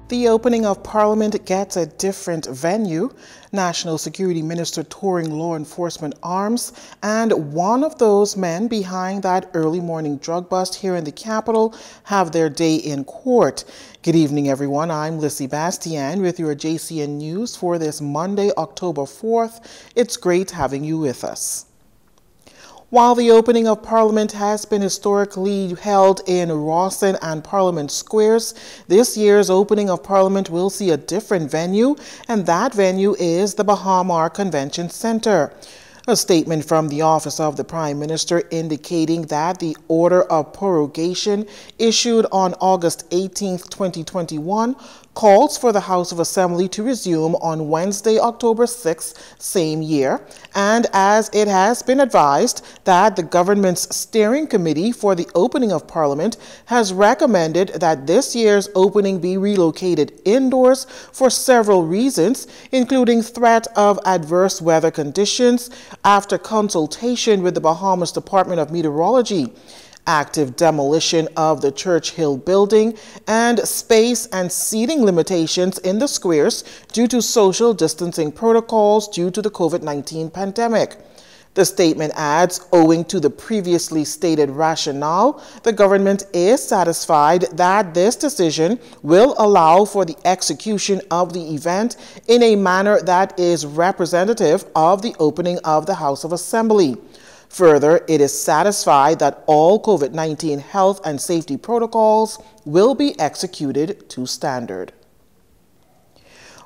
The opening of Parliament gets a different venue. National Security Minister touring law enforcement arms, and one of those men behind that early morning drug bust here in the capital have their day in court. Good evening, everyone. I'm Lissy Bastian with your JCN News for this Monday, October 4th. It's great having you with us. While the opening of Parliament has been historically held in Rawson and Parliament Squares, this year's opening of Parliament will see a different venue, and that venue is the Bahamar Convention Center. A statement from the Office of the Prime Minister indicating that the order of prorogation issued on August 18, 2021 calls for the House of Assembly to resume on Wednesday, October 6, same year, and as it has been advised that the government's steering committee for the opening of Parliament has recommended that this year's opening be relocated indoors for several reasons, including threat of adverse weather conditions after consultation with the Bahamas Department of Meteorology, active demolition of the Church Hill building, and space and seating limitations in the squares due to social distancing protocols due to the COVID-19 pandemic. The statement adds, owing to the previously stated rationale, the government is satisfied that this decision will allow for the execution of the event in a manner that is representative of the opening of the House of Assembly. Further, it is satisfied that all COVID-19 health and safety protocols will be executed to standard.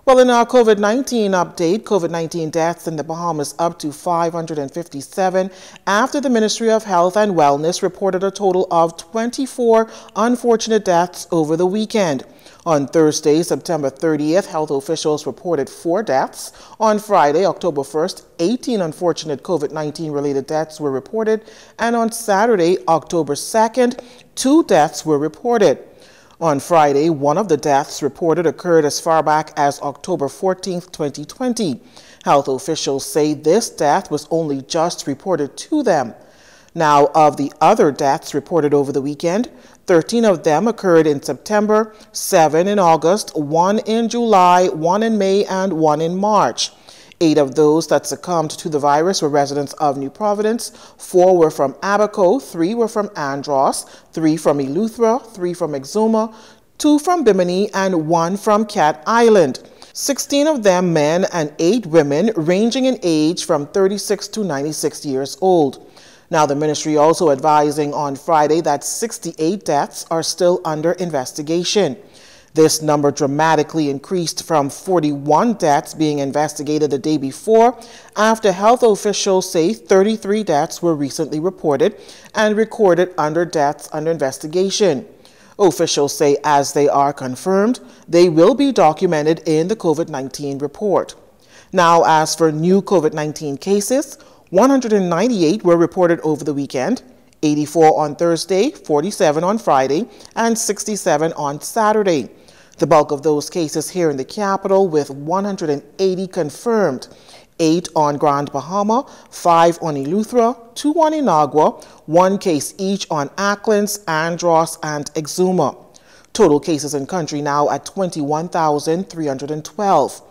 Well, in our COVID-19 update, COVID-19 deaths in the Bahamas up to 557 after the Ministry of Health and Wellness reported a total of 24 unfortunate deaths over the weekend. On Thursday, September 30th, health officials reported 4 deaths. On Friday, October 1st, 18 unfortunate COVID-19 related deaths were reported. And on Saturday, October 2nd, 2 deaths were reported. On Friday, one of the deaths reported occurred as far back as October 14th, 2020. Health officials say this death was only just reported to them. Now, of the other deaths reported over the weekend, 13 of them occurred in September, 7 in August, 1 in July, 1 in May, and 1 in March. 8 of those that succumbed to the virus were residents of New Providence, 4 were from Abaco, 3 were from Andros, 3 from Eleuthera, 3 from Exuma, 2 from Bimini, and 1 from Cat Island. 16 of them men and 8 women, ranging in age from 36 to 96 years old. Now, the ministry also advising on Friday that 68 deaths are still under investigation. This number dramatically increased from 41 deaths being investigated the day before, after health officials say 33 deaths were recently reported and recorded under deaths under investigation. Officials say as they are confirmed, they will be documented in the COVID-19 report. Now, as for new COVID-19 cases, 198 were reported over the weekend, 84 on Thursday, 47 on Friday, and 67 on Saturday. The bulk of those cases here in the capital, with 180 confirmed, 8 on Grand Bahama, 5 on Eleuthera, 2 on Inagua, 1 case each on Acklands, Andros, and Exuma. Total cases in country now at 21,312.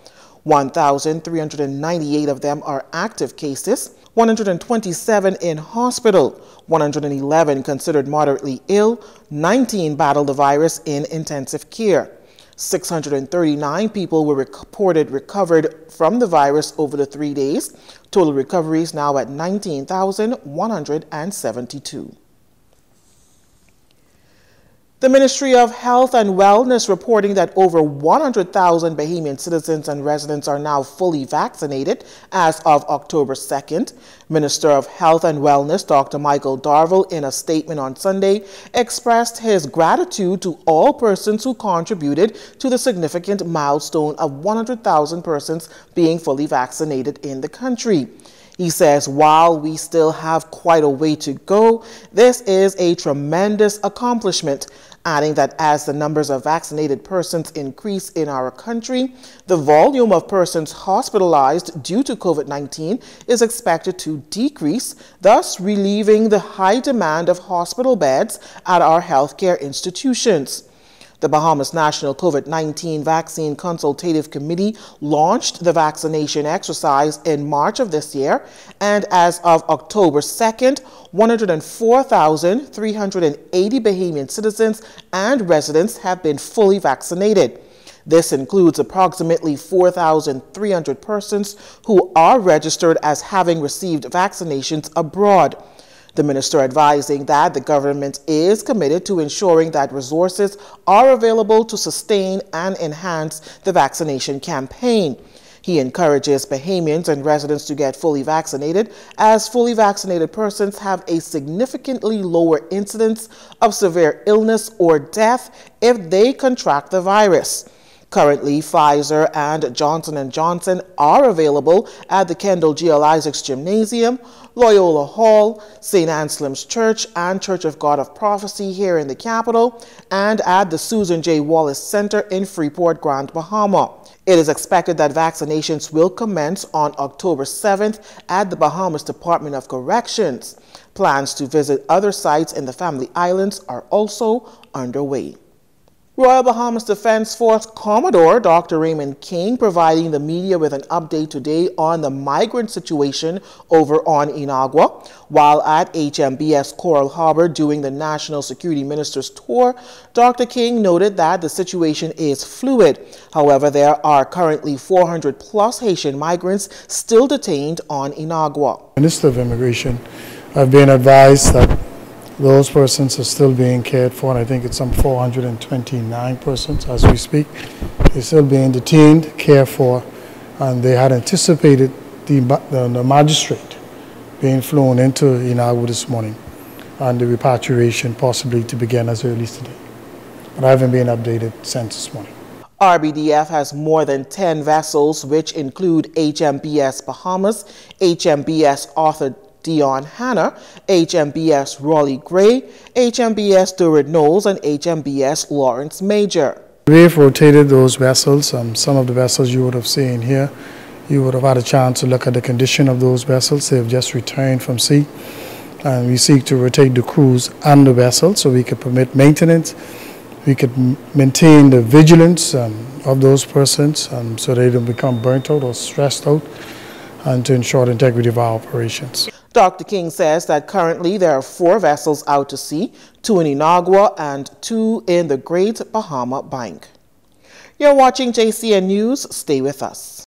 1,398 of them are active cases, 127 in hospital, 111 considered moderately ill, 19 battled the virus in intensive care. 639 people were reported recovered from the virus over the 3 days. Total recoveries now at 19,172. The Ministry of Health and Wellness reporting that over 100,000 Bahamian citizens and residents are now fully vaccinated as of October 2nd. Minister of Health and Wellness Dr. Michael Darville, in a statement on Sunday, expressed his gratitude to all persons who contributed to the significant milestone of 100,000 persons being fully vaccinated in the country. He says, while we still have quite a way to go, this is a tremendous accomplishment, adding that as the numbers of vaccinated persons increase in our country, the volume of persons hospitalized due to COVID-19 is expected to decrease, thus relieving the high demand of hospital beds at our healthcare institutions. The Bahamas National COVID-19 Vaccine Consultative Committee launched the vaccination exercise in March of this year, and as of October 2nd, 104,380 Bahamian citizens and residents have been fully vaccinated. This includes approximately 4,300 persons who are registered as having received vaccinations abroad. The minister advising that the government is committed to ensuring that resources are available to sustain and enhance the vaccination campaign. He encourages Bahamians and residents to get fully vaccinated, as fully vaccinated persons have a significantly lower incidence of severe illness or death if they contract the virus. Currently, Pfizer and Johnson & Johnson are available at the Kendall G. L. Isaacs Gymnasium, Loyola Hall, St. Anselm's Church, and Church of God of Prophecy here in the capital, and at the Susan J. Wallace Center in Freeport, Grand Bahama. It is expected that vaccinations will commence on October 7th at the Bahamas Department of Corrections. Plans to visit other sites in the Family Islands are also underway. Royal Bahamas Defense Force Commodore Dr. Raymond King providing the media with an update today on the migrant situation over on Inagua. While at HMBS Coral Harbor doing the National Security Minister's tour, Dr. King noted that the situation is fluid. However, there are currently 400 plus Haitian migrants still detained on Inagua. Minister of Immigration, I've been advised that those persons are still being cared for, and I think it's some 429 persons as we speak. They're still being detained, cared for, and they had anticipated the magistrate being flown into Inagua this morning and the repatriation possibly to begin as early as today. But I haven't been updated since this morning. RBDF has more than 10 vessels, which include HMBS Bahamas, HMBS Arthur Dion Hanna, HMBS Raleigh Gray, HMBS Durard Knowles, and HMBS Lawrence Major. We've rotated those vessels. Some of the vessels you would have seen here, you would have had a chance to look at the condition of those vessels. They've just returned from sea, and we seek to rotate the crews and the vessels so we could permit maintenance. We could maintain the vigilance of those persons so they don't become burnt out or stressed out, and to ensure the integrity of our operations. Dr. King says that currently there are 4 vessels out to sea, 2 in Inagua and 2 in the Great Bahama Bank. You're watching JCN News. Stay with us.